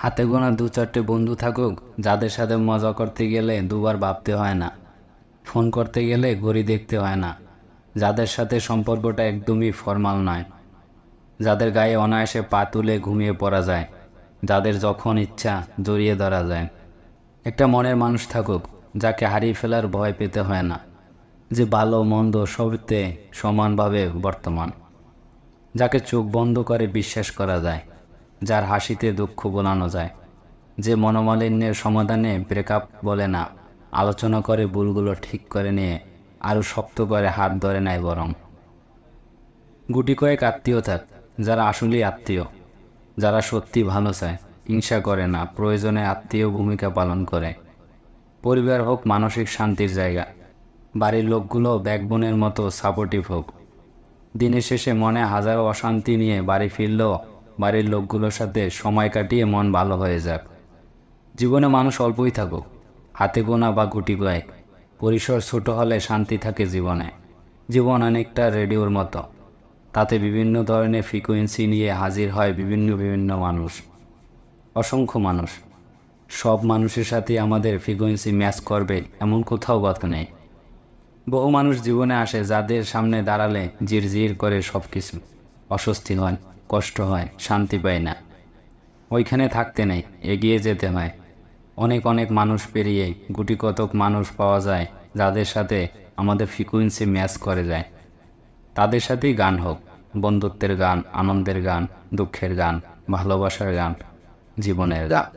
হাতে গোনা দু চারটে বন্ধু থাকুক, যাদের সাথে মজা করতে গেলে দুবার ভাবতে হয় না, ফোন করতে গেলে ঘড়ি দেখতে হয় না, যাদের সাথে সম্পর্কটা একদমই ফর্মাল নয়, যাদের গায়ে অনায়াসে পা তুলে ঘুমিয়ে পড়া যায়, যাদের যখন ইচ্ছা জড়িয়ে ধরা যায়। একটা মনের মানুষ থাকুক, যাকে হারিয়ে ফেলার ভয় পেতে হয় না, যে ভালো মন্দ সবতে সমানভাবে বর্তমান, যাকে চোখ বন্ধ করে বিশ্বাস করা যায়, যার হাসিতে দুঃখ বোলানো যায়, যে মনোমালিন্যের সমাধানে ব্রেকআপ বলে না, আলোচনা করে ভুলগুলো ঠিক করে নিয়ে আরও শক্ত করে হাত ধরে নেয়। বরং গুটি কয়েক আত্মীয় থাক, যারা আসলেই আত্মীয়, যারা সত্যি ভালো চায়, হিংসা করে না, প্রয়োজনে আত্মীয় ভূমিকা পালন করে। পরিবার হোক মানসিক শান্তির জায়গা, বাড়ির লোকগুলো ব্যাকবোনের মতো সাপোর্টিভ হোক। দিনের শেষে মনে হাজারো অশান্তি নিয়ে বাড়ি ফিরলেও বাড়ির লোকগুলোর সাথে সময় কাটিয়ে মন ভালো হয়ে যাক। জীবনে মানুষ অল্পই থাকুক, হাতে গোনা বা গুটি কয়েক, পরিসর ছোট হলে শান্তি থাকে জীবনে। জীবন অনেকটা রেডিওর মতো, তাতে বিভিন্ন ধরনের ফ্রিকোয়েন্সি নিয়ে হাজির হয় বিভিন্ন বিভিন্ন মানুষ, অসংখ্য মানুষ। সব মানুষের সাথে আমাদের ফ্রিকোয়েন্সি ম্যাচ করবে এমন কোথাও কথা নেই। বহু মানুষ জীবনে আসে, যাদের সামনে দাঁড়ালে জির করে সব কিছু, অস্বস্তি হয়, কষ্ট হয়, শান্তি পায় না। ওইখানে থাকতে নেই, এগিয়ে যেতে হয়। অনেক অনেক মানুষ পেরিয়ে গুটি কতক মানুষ পাওয়া যায়, যাদের সাথে আমাদের ফ্রিকোয়েন্সি ম্যাচ করে যায়। তাদের সাথেই গান হোক, বন্ধুত্বের গান, আনন্দের গান, দুঃখের গান, ভালোবাসার গান, জীবনের গান।